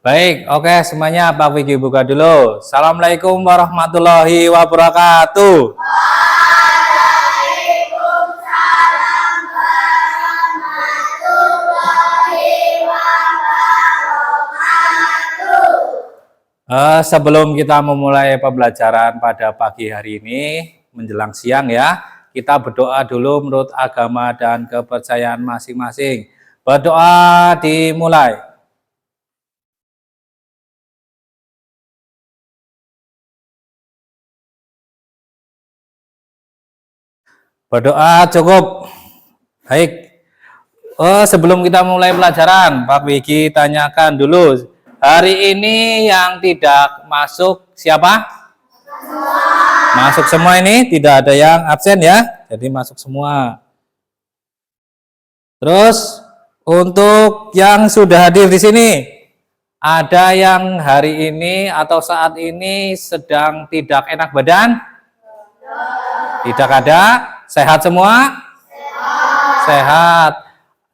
Baik, oke semuanya Pak Vicky buka dulu. Assalamualaikum warahmatullahi wabarakatuh. Waalaikumsalam warahmatullahi wabarakatuh. Sebelum kita memulai pembelajaran pada pagi hari ini menjelang siang ya, kita berdoa dulu menurut agama dan kepercayaan masing-masing. Berdoa dimulai. Berdoa cukup. Baik. Sebelum kita mulai pelajaran, Pak Wiki tanyakan dulu. Hari ini yang tidak masuk siapa? Semua. Masuk semua ini, tidak ada yang absen ya. Jadi masuk semua. Terus untuk yang sudah hadir di sini, ada yang hari ini atau saat ini sedang tidak enak badan? Tidak ada. Sehat semua? Sehat. Sehat.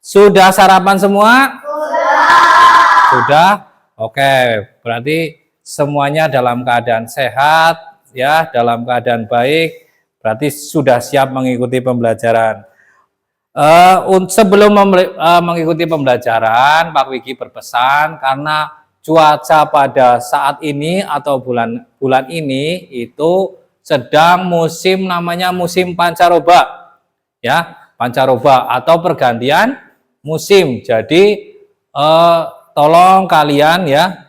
Sudah sarapan semua? Sudah. Oke, berarti semuanya dalam keadaan sehat ya, dalam keadaan baik. Berarti sudah siap mengikuti pembelajaran. Sebelum mengikuti pembelajaran, Pak Wiki berpesan karena cuaca pada saat ini atau bulan ini itu sedang musim namanya musim pancaroba ya, pancaroba atau pergantian musim. Jadi tolong kalian ya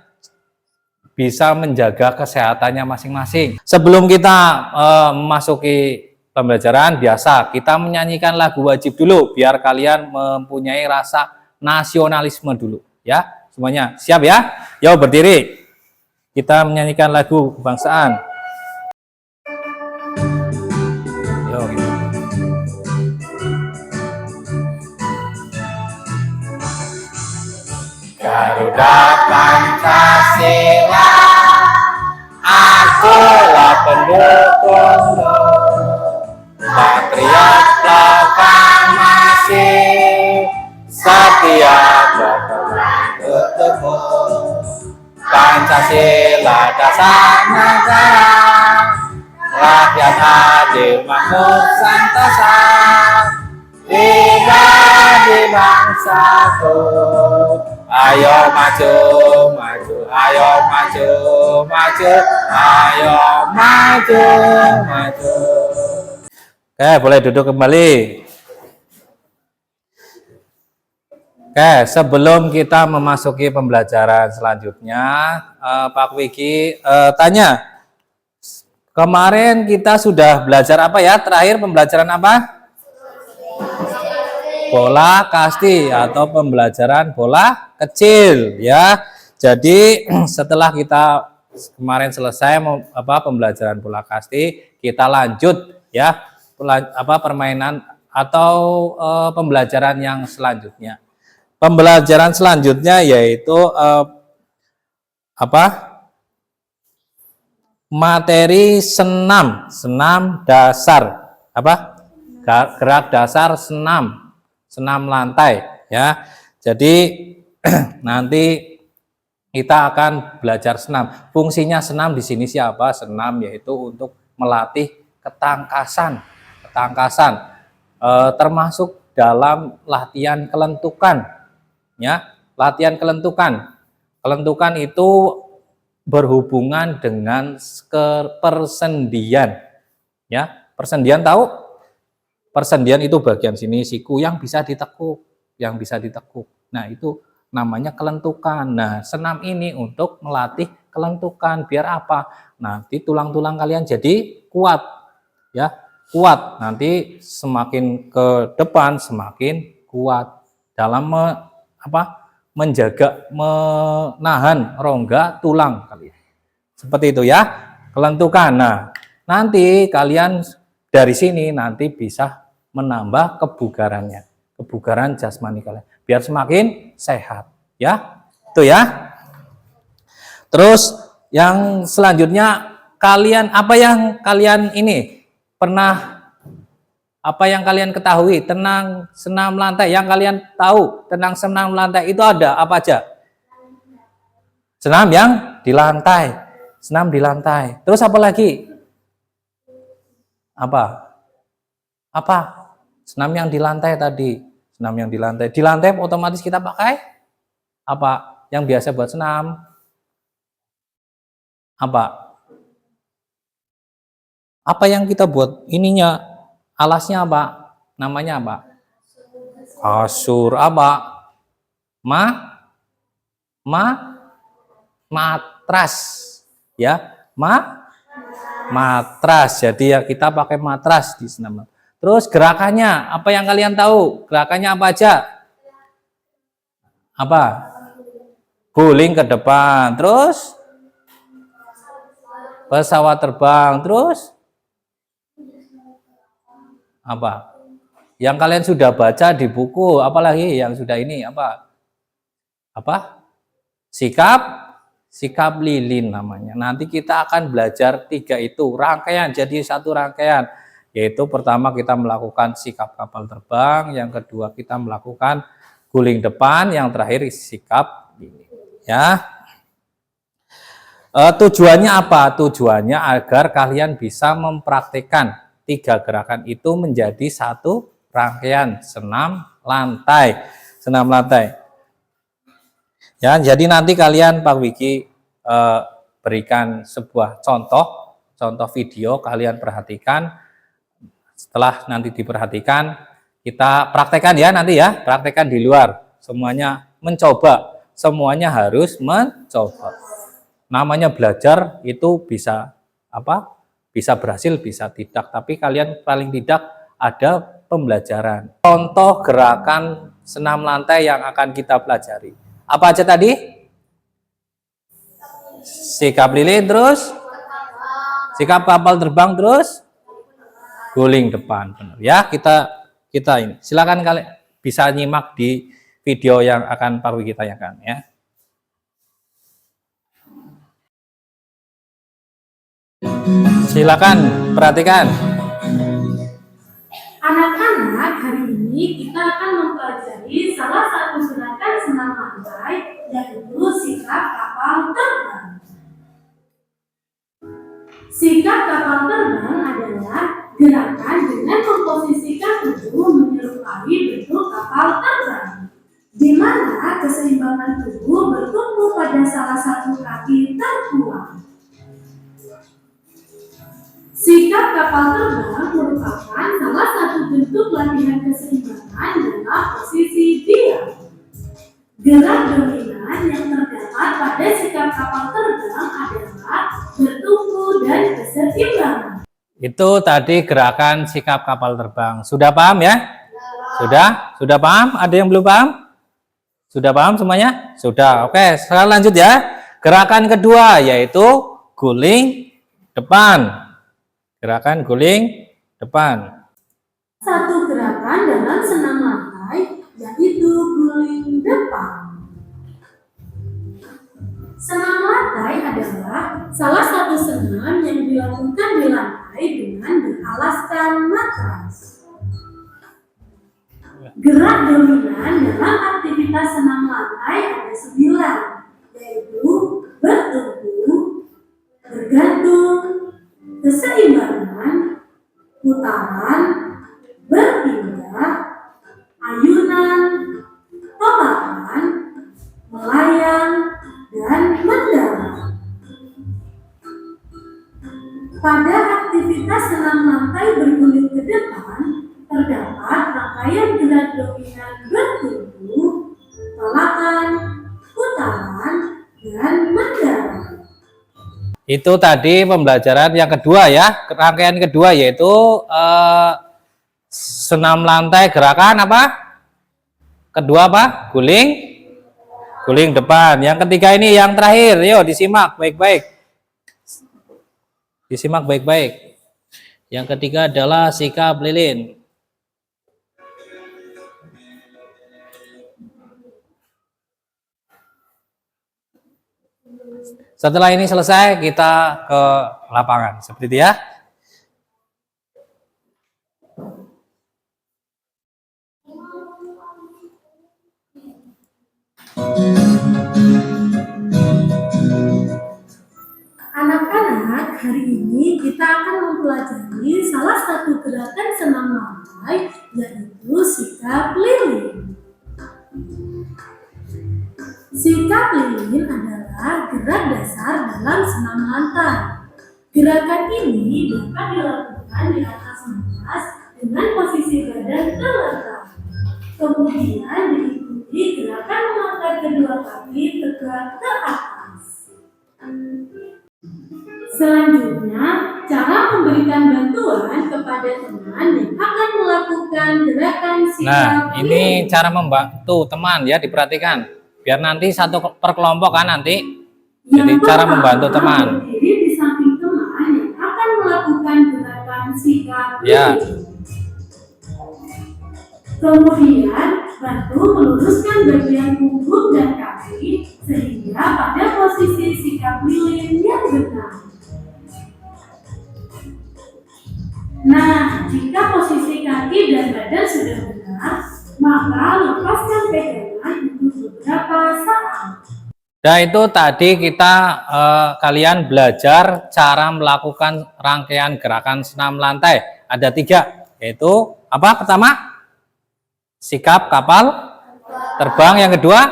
bisa menjaga kesehatannya masing-masing. Sebelum kita memasuki pembelajaran, biasa kita menyanyikan lagu wajib dulu biar kalian mempunyai rasa nasionalisme dulu ya. Semuanya siap ya? Yo berdiri. Kita menyanyikan lagu kebangsaan. Garuda Pancasila, akulah pendukungmu, patriot proklamasi, setia berperang untukmu. Pancasila dasar negara, rakyat adil makmur sentosa, di bangsaku. Ayo maju, maju, ayo maju, maju, ayo maju, maju. Oke, boleh duduk kembali. Oke, sebelum kita memasuki pembelajaran selanjutnya, Pak Wiki tanya, kemarin kita sudah belajar apa ya? Terakhir pembelajaran apa? Bola kasti atau pembelajaran bola kecil ya. Jadi setelah kita kemarin selesai pembelajaran bola kasti, kita lanjut ya permainan atau pembelajaran yang selanjutnya. Pembelajaran selanjutnya yaitu materi senam dasar, gerak dasar senam lantai ya. Jadi nanti kita akan belajar senam. Fungsinya senam di sini siapa? Senam yaitu untuk melatih ketangkasan, termasuk dalam latihan kelentukan ya. Latihan kelentukan itu berhubungan dengan persendian ya. Persendian tahu? Persendian itu bagian sini siku yang bisa ditekuk, Nah, itu namanya kelentukan. Nah, senam ini untuk melatih kelentukan biar apa? Nanti tulang-tulang kalian jadi kuat. Ya, kuat. Nanti semakin ke depan semakin kuat dalam menjaga menahan rongga tulang kalian. Seperti itu ya, kelentukan. Nah, nanti kalian dari sini nanti bisa menambah kebugaran jasmani kalian, biar semakin sehat, ya. Itu ya. Terus yang selanjutnya apa yang kalian ketahui tentang senam lantai? Yang kalian tahu tentang senam lantai itu ada apa aja? Senam yang di lantai. Senam di lantai. Terus apa lagi? Apa? Apa? Senam yang di lantai tadi. Senam yang di lantai. Di lantai otomatis kita pakai apa? Yang biasa buat senam. Apa? Apa yang kita buat ininya? Alasnya apa? Namanya apa? Kasur. Apa? Matras. Ya, matras. Jadi ya kita pakai matras di senam. Terus gerakannya, apa yang kalian tahu? Gerakannya apa aja? Apa? Guling ke depan. Terus pesawat terbang. Terus apa? Yang kalian sudah baca di buku, apalagi yang sudah ini apa? Apa? Sikap lilin namanya. Nanti kita akan belajar 3 itu rangkaian, jadi satu rangkaian. Yaitu pertama kita melakukan sikap kapal terbang, yang kedua kita melakukan guling depan, yang terakhir sikap lilin. Ya. Tujuannya apa? Tujuannya agar kalian bisa mempraktikkan 3 gerakan itu menjadi satu rangkaian senam lantai. Senam lantai. Ya, jadi nanti kalian Pak Wiki berikan sebuah contoh video, kalian perhatikan. Setelah nanti diperhatikan, kita praktekkan ya nanti ya, praktekkan di luar. Semuanya mencoba, semuanya harus mencoba. Namanya belajar itu bisa apa? Bisa berhasil, bisa tidak. Tapi kalian paling tidak ada pembelajaran. Contoh gerakan senam lantai yang akan kita pelajari. Apa aja tadi? Sikap lilin, terus sikap kapal terbang, terus guling depan. Benar ya, kita ini. Silakan kalian bisa nyimak di video yang akan Pak Wiki tanyakan ya. Silakan perhatikan. Anak-anak, hari ini kita akan mempelajari salah satu gerakan senam lantai, yaitu sikap kapal terbang. Sikap kapal terbang adalah gerakan dengan memposisikan tubuh menyerupai bentuk kapal terbang, di mana keseimbangan tubuh bertumpu pada salah satu kaki terkuat. Sikap kapal terbang merupakan salah satu bentuk latihan keseimbangan dalam posisi diam. Gerak dominan yang terdapat pada sikap kapal terbang adalah bertumpu dan keseimbangan. Itu tadi gerakan sikap kapal terbang. Sudah paham ya? Sudah paham? Ada yang belum paham? Sudah paham semuanya? Sudah. Oke, sekarang lanjut ya. Gerakan kedua yaitu guling depan. Gerakan guling depan. Satu gerakan dalam senam lantai yaitu guling depan. Senam lantai adalah salah satu senam yang dilakukan di lantai dengan beralaskan matras. Gerak dominan dalam aktivitas senam lantai ada 9, yaitu bertumpu, bergantung, keseimbangan, putaran, berpindah, ayunan, tomakan, melayang, dan mendarat. Pada aktivitas senam lantai berguling ke depan, terdapat rangkaian gerak dominan bertumpu, tolakan, putaran, dan mendarat. Itu tadi pembelajaran yang kedua ya, rangkaian kedua yaitu senam lantai gerakan apa? Kedua apa? Guling depan. Yang ketiga ini yang terakhir, yuk disimak baik-baik. Disimak baik-baik. Yang ketiga adalah sikap lilin. Setelah ini selesai, kita ke lapangan. Seperti itu ya. akan mempelajari salah satu gerakan senam lantai, yaitu sikap lilin. Sikap lilin adalah gerak dasar dalam senam lantai. Gerakan ini dapat dilakukan di atas napas dengan posisi badan terletak. Kemudian diikuti gerakan mengangkat kedua kaki tegak ke atas. Selanjutnya, cara memberikan bantuan kepada teman yang akan melakukan gerakan sikap Nah, ini lilin. cara membantu teman ya, diperhatikan. Biar nanti satu per kelompok kan nanti. Jadi Yang cara pertama, membantu teman. berdiri di samping teman yang akan melakukan gerakan sikap Ya. lilin. Kemudian, bantu meluruskan bagian punggung dan kaki sehingga pada posisi sikap lilin yang benar. Nah, jika posisi kaki dan badan sudah benar, maka lepaskan pegangan untuk beberapa saat. Nah, itu tadi kita kalian belajar cara melakukan rangkaian gerakan senam lantai. Ada 3, yaitu apa? Pertama, sikap kapal terbang. Yang kedua,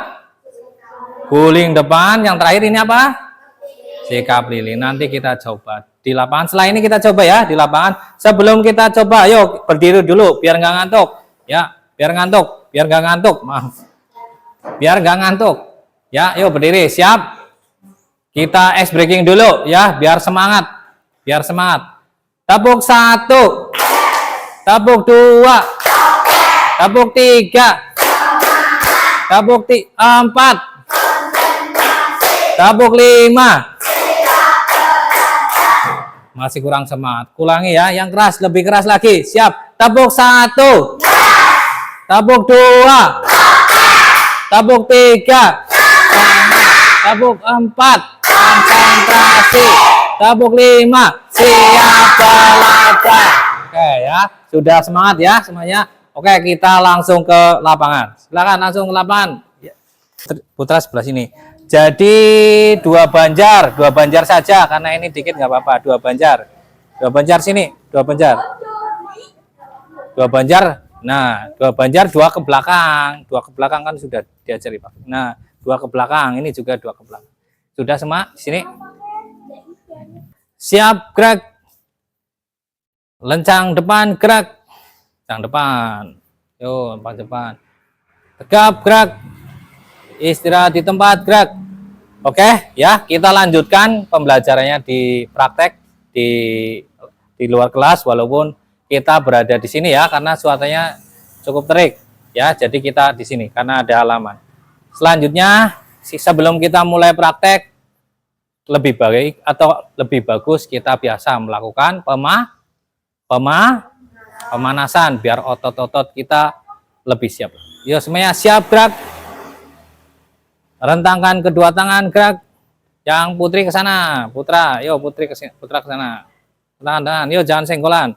guling depan. Yang terakhir ini apa? Sikap lilin. Nanti kita coba di lapangan. Setelah ini kita coba ya di lapangan. Sebelum kita coba, yuk berdiri dulu biar nggak ngantuk. Ya, biar nggak ngantuk. Maaf, biar nggak ngantuk. Ya, yuk berdiri. Siap? Kita ice breaking dulu ya, biar semangat. Biar semangat. Tepuk 1. Tepuk 2. Tepuk 3. Tepuk 4. Tepuk 5. Masih kurang semangat. Kulangi ya, yang keras, lebih keras lagi. Siap. Tepuk 1. Tepuk 2. Tepuk 3. Tepuk 4. Konsentrasi. Tepuk 5. Siap belajar. Oke ya, sudah semangat ya semuanya. Oke, kita langsung ke lapangan. Silakan langsung ke lapangan. Putra sebelah sini. Jadi 2 banjar saja karena ini dikit nggak apa-apa. 2 banjar sini, 2 banjar. 2 banjar. Nah, 2 banjar 2 ke belakang. 2 ke belakang kan sudah diajari Pak. Nah, 2 ke belakang. Ini juga 2 ke belakang. Sudah semua sini. Siap, gerak. Lencang depan, gerak. Lencang depan. Yo, depan. Tegap, gerak. Istirahat di tempat, gerak. Oke ya, kita lanjutkan pembelajarannya di praktek di luar kelas, walaupun kita berada di sini ya karena suasananya cukup terik ya. Jadi kita di sini karena ada halaman. Selanjutnya, sebelum kita mulai praktek, lebih baik atau lebih bagus kita biasa melakukan pemanasan biar otot-otot kita lebih siap. Yuk semuanya siap, gerak. Rentangkan kedua tangan, gerak. Yang putri ke sana, putra. Yo putri ke sini, putra ke sana. Tangan, yo jangan senggolan.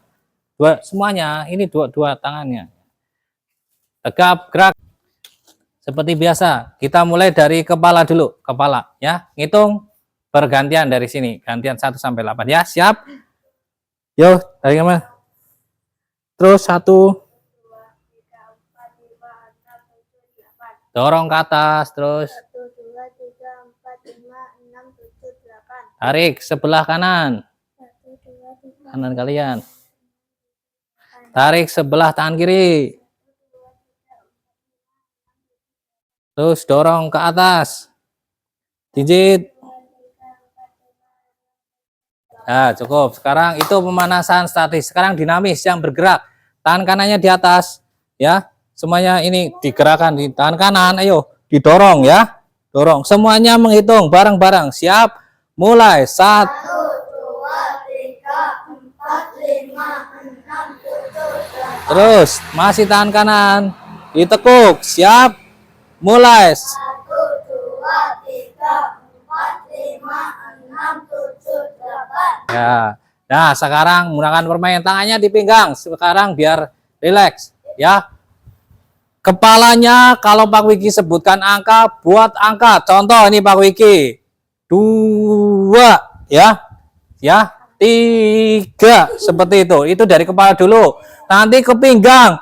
Semuanya, ini dua tangannya. Tegap, gerak. Seperti biasa, kita mulai dari kepala dulu, kepala ya. Ngitung bergantian dari sini, gantian 1 sampai 8 ya. Siap? Yo, dari mana? Terus 1. Dorong ke atas, terus 1, 2, 3, 4, 5, 6, 7, 8. tarik sebelah kanan, 1, 2, 3, kanan kalian. Tarik sebelah tangan kiri. Terus dorong ke atas. Jinjit. Nah, cukup. Sekarang itu pemanasan statis. Sekarang dinamis yang bergerak. Tangan kanannya di atas, ya. Semuanya ini digerakkan di tangan kanan. Ayo, didorong ya. Dorong. Semuanya menghitung bareng-bareng. Siap? Mulai. 1. 1, 2, 3, 4, 5, 6, 7, 8. Terus masih tangan kanan. Ditekuk. Siap? Mulai. 1, 2, 3, 4, 5, 6, 7, 8. Ya. Nah, sekarang menggunakan permain tangannya di pinggang. Sekarang biar rileks, ya. Kepalanya kalau Pak Wiki sebutkan angka, buat angka. Contoh ini Pak Wiki. 2, ya. Ya. 3 seperti itu. Itu dari kepala dulu. Nanti ke pinggang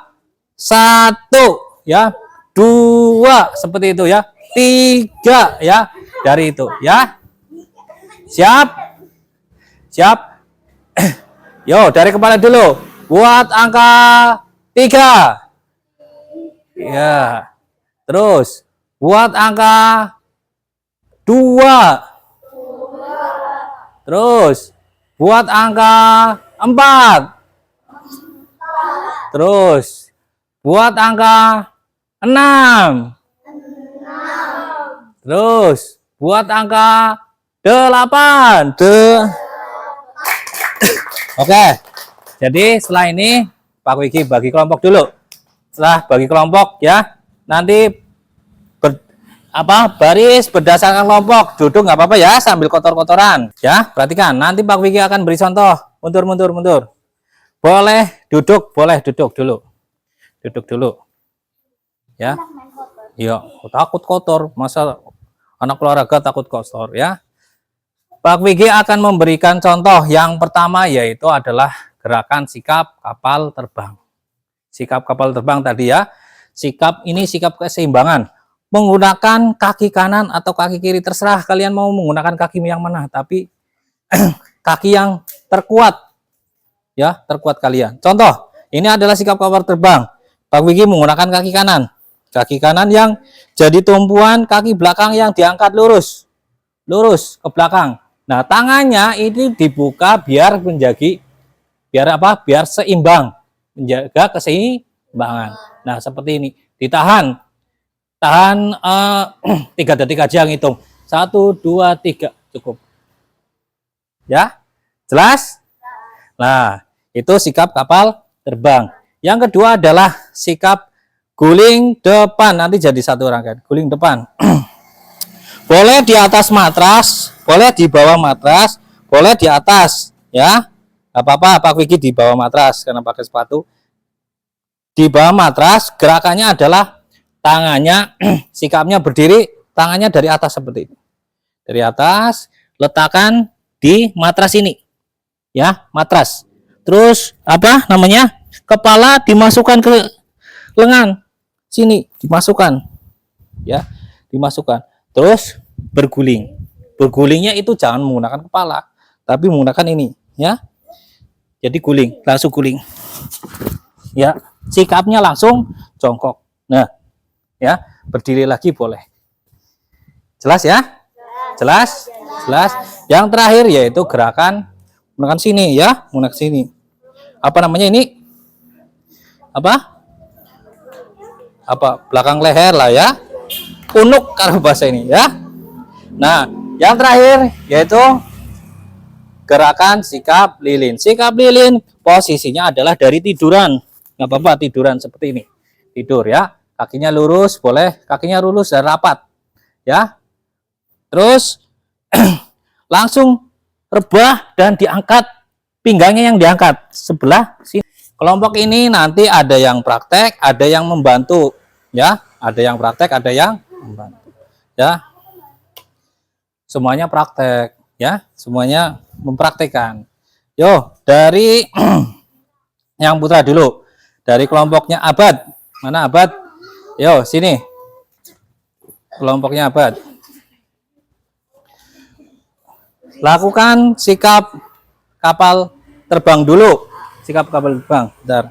1 ya, 2 seperti itu ya, 3 ya, dari itu ya. Siap? Siap? Yo, dari kepala dulu. Buat angka 3. Ya. Terus buat angka 2. Terus buat angka 4. Terus buat angka 6. Terus buat angka 8. Oke. Jadi setelah ini Pak Wiki bagi kelompok dulu. Setelah bagi kelompok ya, nanti baris berdasarkan kelompok. Duduk nggak apa-apa ya, sambil kotor-kotoran ya. Perhatikan, nanti Pak Wiki akan beri contoh. Mundur. Boleh duduk dulu. Duduk dulu. Ya. Iya, takut kotor. Masa anak olahraga takut kotor ya. Pak Wiki akan memberikan contoh. Yang pertama yaitu adalah gerakan sikap kapal terbang. Sikap kapal terbang tadi ya. Sikap ini sikap keseimbangan. Menggunakan kaki kanan atau kaki kiri, terserah kalian mau menggunakan kaki yang mana, tapi kaki yang terkuat ya, terkuat kalian. Contoh, ini adalah sikap kapal terbang. Pak Wiki menggunakan kaki kanan yang jadi tumpuan, kaki belakang yang diangkat lurus ke belakang. Nah, tangannya ini dibuka biar biar seimbang, menjaga keseimbangan. Nah, seperti ini, tahan 3 detik aja, ngitung 1, 2, 3 cukup ya. Jelas? Nah, itu sikap kapal terbang. Yang kedua adalah sikap guling depan. Nanti jadi satu rangkaian. Guling depan. Boleh di atas matras, boleh di bawah matras, boleh di atas ya. Gak apa-apa, Pak Wiki di bawah matras karena pakai sepatu. Di bawah matras gerakannya adalah tangannya, sikapnya berdiri, tangannya dari atas seperti ini. Dari atas, letakkan di matras ini. Ya, matras. Terus kepala dimasukkan ke lengan. Sini, dimasukkan. Ya, dimasukkan. Terus berguling. Bergulingnya itu jangan menggunakan kepala, tapi menggunakan ini, ya. Jadi guling, langsung guling. Ya, sikapnya langsung jongkok. Nah, ya, berdiri lagi boleh. Jelas ya? Jelas? Yang terakhir yaitu gerakan menggunakan sini ya, menggunakan sini. Apa namanya ini? Belakang leher lah ya. Punuk kalau bahasa ini ya. Nah, yang terakhir yaitu gerakan sikap lilin. Sikap lilin posisinya adalah dari tiduran. Nggak apa-apa tiduran seperti ini. Tidur ya. Kakinya lurus, boleh kakinya lurus dan rapat. Ya. Terus langsung rebah dan diangkat, pinggangnya yang diangkat sebelah sini. Kelompok ini nanti ada yang praktek, ada yang membantu. Ya, ada yang praktek, ada yang membantu. Ya. Semuanya praktek, ya. Semuanya mempraktekkan. Yo, dari yang putra dulu. Dari kelompoknya Abad. Mana Abad? Yo, sini. Kelompoknya Abad. Lakukan sikap kapal terbang dulu. Sikap kapal terbang. Bentar.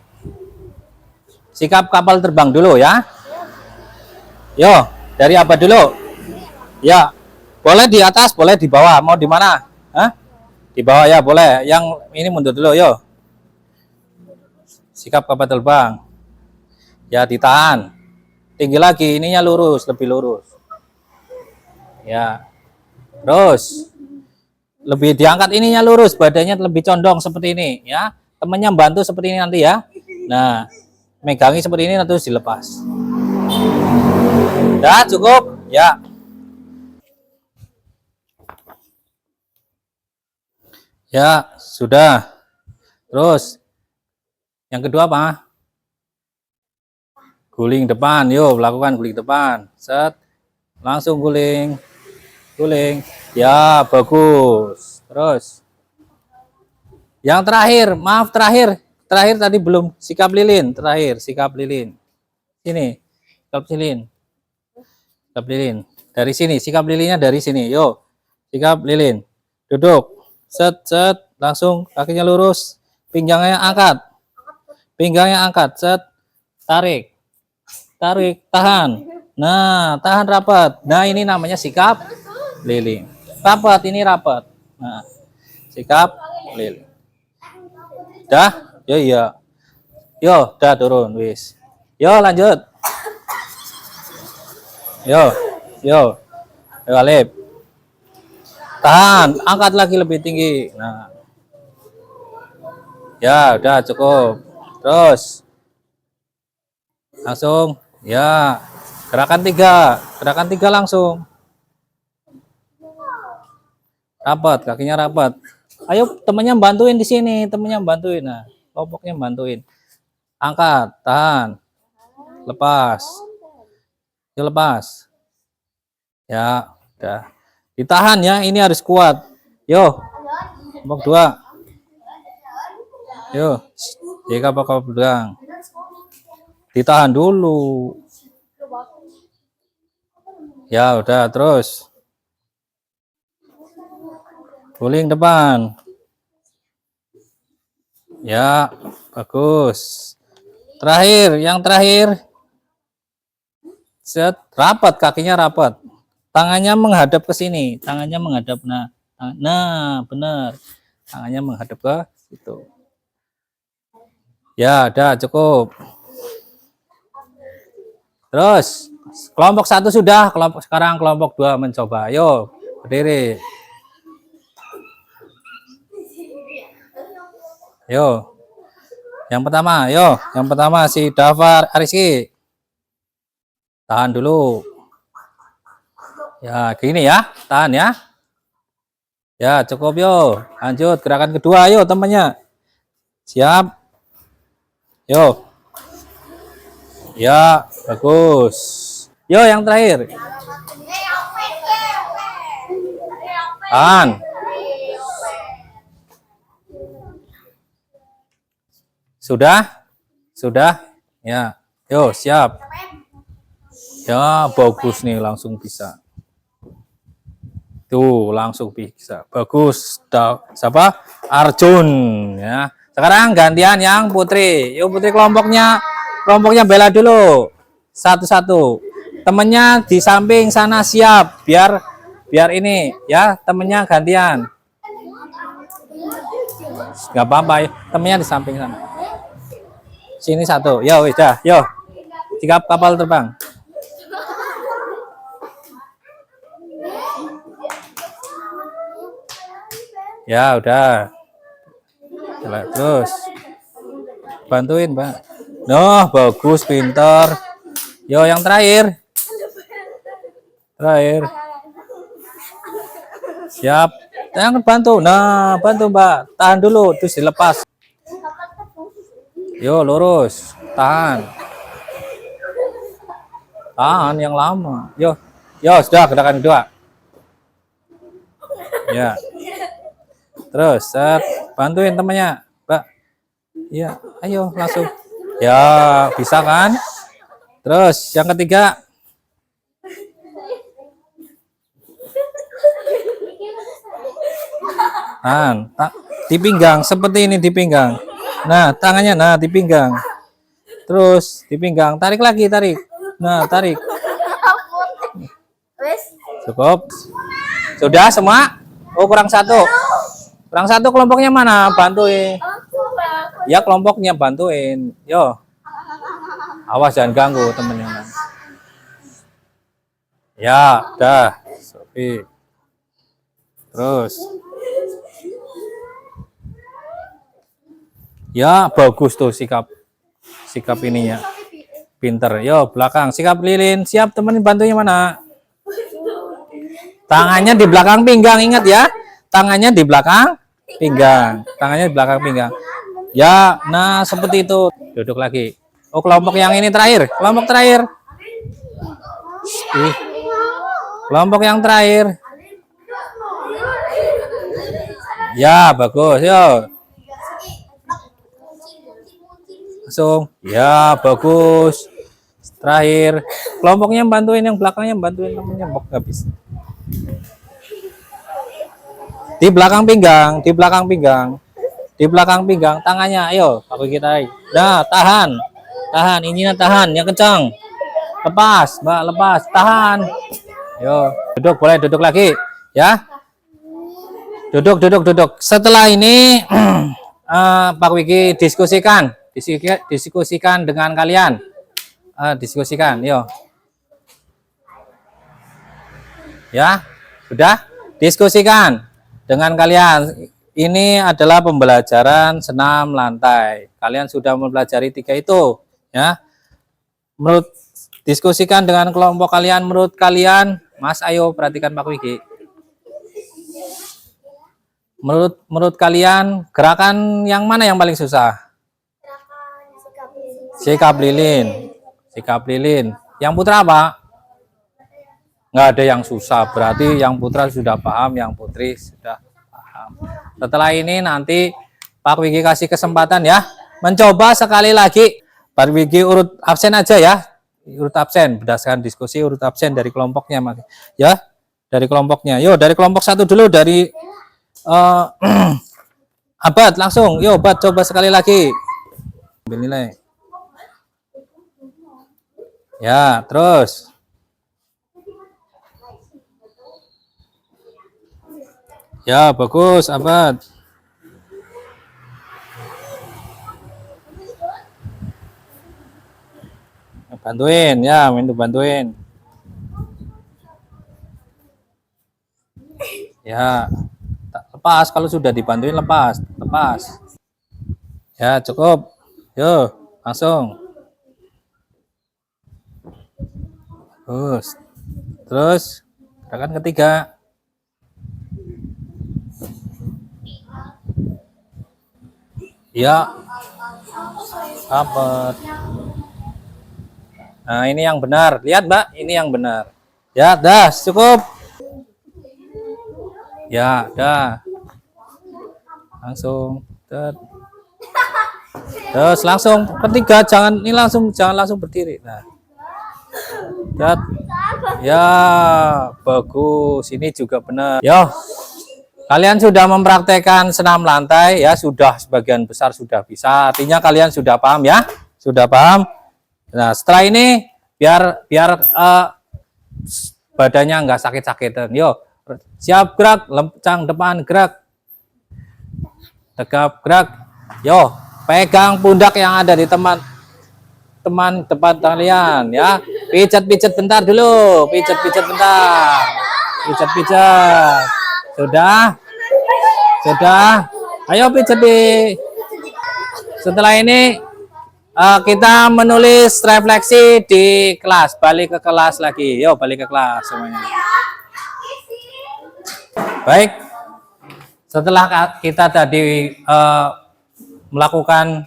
Sikap kapal terbang dulu ya. Yo, dari Abad dulu. Ya. Boleh di atas, boleh di bawah. Mau di mana? Hah? Di bawah ya, boleh. Yang ini mundur dulu, yo. Sikap kapal terbang. Ya, ditahan. Tinggi lagi, ininya lurus, lebih lurus. Ya. Terus lebih diangkat ininya lurus, badannya lebih condong seperti ini, ya. Temennya bantu seperti ini nanti ya. Nah, megangi seperti ini nanti dilepas. Ya, cukup. Ya. Ya, sudah. Terus yang kedua apa? Guling depan. Yuk, lakukan guling depan. Set. Langsung guling. Guling. Ya, bagus. Terus Yang terakhir, maaf terakhir. Terakhir tadi belum sikap lilin. Terakhir sikap lilin. Sini. Sikap lilin. Sikap lilin. Dari sini. Sikap lilinnya dari sini. Yo. Sikap lilin. Duduk. Set, set. Langsung kakinya lurus. Pinggangnya angkat. Pinggangnya angkat. Set. Tarik. Tarik. Tahan. Nah, tahan rapat. Nah, ini namanya sikap lilin. Rapat. Ini rapat. Nah, sikap lilin. Dah? Yo, iya. Yo, dah turun. Wis. Yo, lanjut. Yo, yo. Yo, Alip. Tahan, angkat lagi lebih tinggi. Nah. Ya, udah cukup. Terus. Langsung. Ya. Gerakan 3. Gerakan 3 langsung. Rapat, kakinya rapat. Ayo temennya bantuin di sini, temennya bantuin. Nah, kelompoknya bantuin. Angkat, tahan. Lepas. Yuk lepas. Ya, udah. Ditahan ya, ini harus kuat. Yo. Kelompok 2. Yo. Jika bakal pegang. Ditahan dulu. Ya, udah terus. Guling depan. Ya, bagus. Terakhir, yang terakhir. Set, rapat, kakinya rapat. Tangannya menghadap ke sini, tangannya menghadap. Nah, benar. Tangannya menghadap ke situ. Ya, udah cukup. Terus, kelompok 1 sudah, sekarang kelompok 2 mencoba. Ayo, berdiri. Yo. Yang pertama si Dafar Ariski. Tahan dulu. Ya, gini ya. Tahan ya. Ya, cukup yo. Lanjut gerakan kedua, yo temannya. Siap. Yo. Ya, bagus. Yo, yang terakhir. Tahan. Sudah? Sudah? Ya. Yo, siap. Ya, bagus nih, langsung bisa. Tuh, langsung bisa. Bagus. Siapa? Arjun ya. Sekarang gantian yang Putri. Yuk Putri kelompoknya bela dulu. Satu-satu. Temennya di samping sana siap. Biar ini ya, temennya gantian. Gak apa-apa ya. Temennya di samping sana. Sini satu. Yo, udah. Yo. Sikap kapal terbang. Ya, udah. Terus. Bantuin, Pak. Noh, bagus, pintar. Yo, yang terakhir. Terakhir. Siap. Jangan bantu. Nah, bantu, Mbak. Tahan dulu, terus dilepas. Yo, lurus. Tahan. Tahan yang lama. Yo. Yo, sudah gerakan kedua. Ya. Terus, set. Bantuin temannya, Mbak. Ya, ayo langsung. Ya, bisa kan? Terus, yang ketiga. Tahan. Di pinggang, seperti ini di pinggang. Nah, tangannya di pinggang. Terus di pinggang, tarik lagi, tarik. Nah, tarik. Cukup. Sudah semua? Oh, kurang satu. Kurang satu kelompoknya mana? Bantuin. Ya, kelompoknya bantuin. Yo. Awas jangan ganggu temennya. Ya, udah. Sofi. Terus. Ya, bagus tuh sikap ininya. Pinter. Yo, belakang. Sikap lilin. Siap, temen bantunya mana? Tangannya di belakang pinggang, ingat ya. Tangannya di belakang pinggang. Tangannya di belakang pinggang. Ya, nah seperti itu. Duduk lagi. Oh, kelompok yang ini terakhir. Kelompok terakhir. Kelompok yang terakhir. Ya, bagus. Yo. Langsung. Ya, bagus. Terakhir, kelompoknya bantuin, yang belakangnya bantuin temennya, nggak bisa. Di belakang pinggang, di belakang pinggang, di belakang pinggang, tangannya, ayo, aku kita. Nah, tahan, tahan, ininya tahan, yang kencang. Lepas, Mbak, lepas, tahan. Yo, duduk, boleh duduk lagi, ya. Duduk, duduk, duduk. Setelah ini, Pak Wiki diskusikan dengan kalian. Diskusikan, yo. Ya, sudah diskusikan dengan kalian. Ini adalah pembelajaran senam lantai. Kalian sudah mempelajari 3 itu, ya. Menurut diskusikan dengan kelompok kalian, menurut kalian, Mas, ayo perhatikan Pak Wiki. Menurut kalian gerakan yang mana yang paling susah? Sikap lilin. Sikap lilin. Yang putra apa? Nggak ada yang susah, berarti yang putra sudah paham, yang putri sudah paham. Setelah ini nanti Pak Wiki kasih kesempatan ya, mencoba sekali lagi. Pak Wiki urut absen aja ya, urut absen berdasarkan diskusi, urut absen dari kelompoknya ya, dari kelompoknya. Yo, dari kelompok 1 dulu, dari Abad langsung. Yo, Abad coba sekali lagi. Ambil nilai. Ya, terus. Ya, bagus, Abad. Bantuin, ya, minta bantuin. Ya, lepas, kalau sudah dibantuin lepas, lepas. Ya, cukup. Yo, langsung. Terus gerakan ketiga. Ya, apa? Nah, ini yang benar. Lihat, Mbak, ini yang benar. Ya, dah, cukup. Ya, dah. Langsung. Terus langsung ketiga, jangan langsung berdiri. Nah. Lihat. Ya, bagus. Ini juga benar. Yo. Kalian sudah mempraktekkan senam lantai ya, sudah sebagian besar sudah bisa. Artinya kalian sudah paham ya? Sudah paham? Nah, setelah ini biar badannya nggak sakit-sakitan. Yo, siap gerak, lencang depan gerak. Tegap gerak. Yo, pegang pundak yang ada di teman depan kalian ya. Pijat-pijat bentar dulu, pijat-pijat bentar. Pijat-pijat. Sudah? Ayo pijat di. Setelah ini kita menulis refleksi di kelas. Balik ke kelas lagi. Yo, balik ke kelas semuanya. Baik. Setelah kita tadi melakukan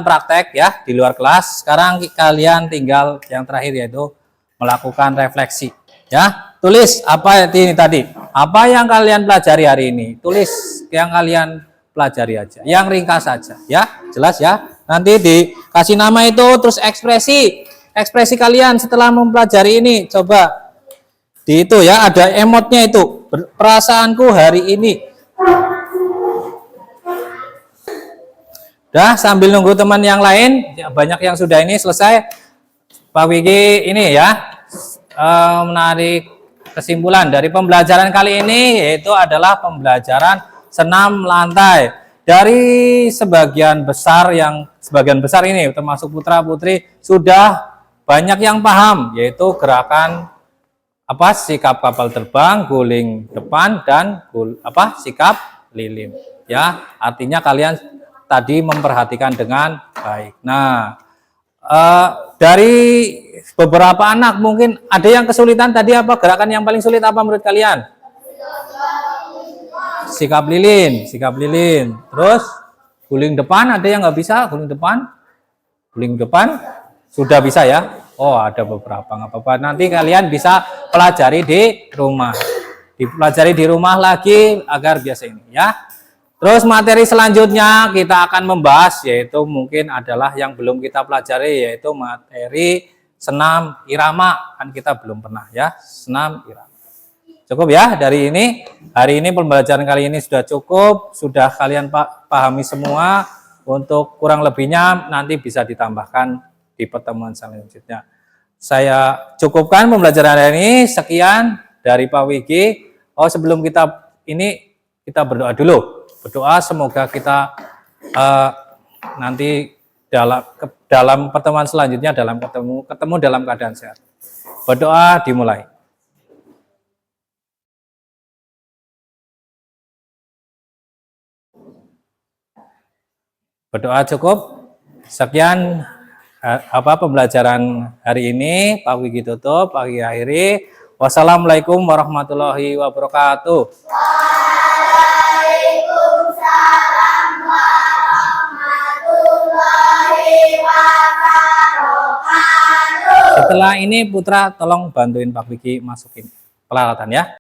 praktek ya di luar kelas, sekarang kalian tinggal yang terakhir yaitu melakukan refleksi. Ya, tulis apa ini tadi? Apa yang kalian pelajari hari ini? Tulis yang kalian pelajari aja, yang ringkas saja. Ya, jelas ya. Nanti dikasih nama itu, terus ekspresi kalian setelah mempelajari ini. Coba di itu ya, ada emotnya itu. Perasaanku hari ini. Dah, sambil nunggu teman yang lain, banyak yang sudah ini selesai. Pak Wiki ini ya. Menarik kesimpulan dari pembelajaran kali ini, yaitu adalah pembelajaran senam lantai. Dari sebagian besar ini termasuk putra putri sudah banyak yang paham, yaitu gerakan sikap kapal terbang, guling depan, dan sikap lilin ya. Artinya kalian tadi memperhatikan dengan baik. Nah, dari beberapa anak mungkin ada yang kesulitan tadi. Apa gerakan yang paling sulit apa menurut kalian? Sikap lilin. Terus guling depan, ada yang nggak bisa guling depan sudah bisa ya. Oh, ada beberapa, nggak apa-apa. Nanti kalian bisa pelajari di rumah. Dipelajari di rumah lagi agar biasa ini ya. Terus materi selanjutnya kita akan membahas yaitu mungkin adalah yang belum kita pelajari yaitu materi senam irama. Kan kita belum pernah ya, senam irama. Cukup ya dari ini. Hari ini pembelajaran kali ini sudah cukup, sudah kalian pahami semua. Untuk kurang lebihnya nanti bisa ditambahkan di pertemuan selanjutnya. Saya cukupkan pembelajaran hari ini. Sekian dari Pak Wiki. Oh, sebelum kita berdoa dulu. Berdoa semoga kita nanti dalam pertemuan selanjutnya ketemu dalam keadaan sehat. Berdoa dimulai. Berdoa cukup. Sekian pembelajaran hari ini. Pak Wiki tutup, Pak Wiki akhiri. Wassalamualaikum warahmatullahi wabarakatuh. Waalaikumsalam warahmatullahi wabarakatuh. Setelah ini Putra tolong bantuin Pak Wiki masukin peralatan ya.